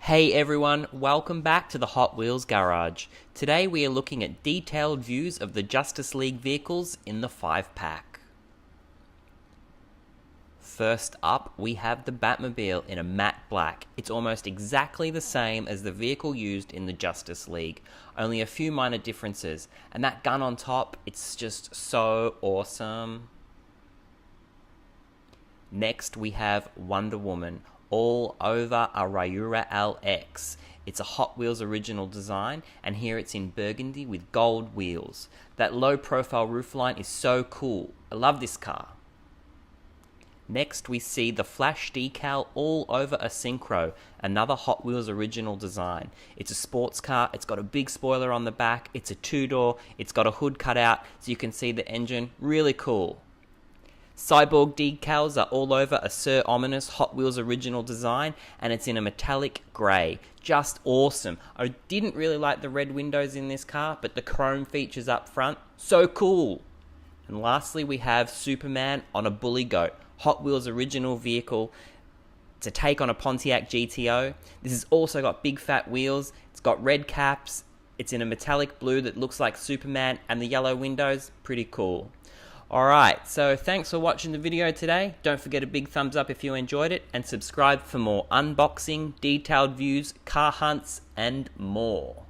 Hey everyone, welcome back to the Hot Wheels Garage. Today we are looking at detailed views of the Justice League vehicles in the 5-pack. First up, we have the Batmobile in a matte black. It's almost exactly the same as the vehicle used in the Justice League, only a few minor differences, and that gun on top, it's just so awesome. Next we have Wonder Woman, all over a Rayura LX. It's a Hot Wheels original design, and here it's in burgundy with gold wheels. That low profile roofline is so cool. I love this car. Next we see the Flash decal all over a Synchro, another Hot Wheels original design. It's a sports car, it's got a big spoiler on the back, it's a two-door, it's got a hood cut out so you can see the engine, really cool. Cyborg decals are all over a Sir Arminius Hot Wheels original design, and it's in a metallic grey. Just awesome. I didn't really like the red windows in this car, but the chrome features up front, so cool. And lastly we have Superman on a Bully Goat, Hot Wheels original vehicle. It's a take on a Pontiac GTO. This has also got big fat wheels, it's got red caps, it's in a metallic blue that looks like Superman, and the yellow windows, pretty cool. Alright, so thanks for watching the video today. Don't forget a big thumbs up if you enjoyed it, and subscribe for more unboxing, detailed views, car hunts, and more.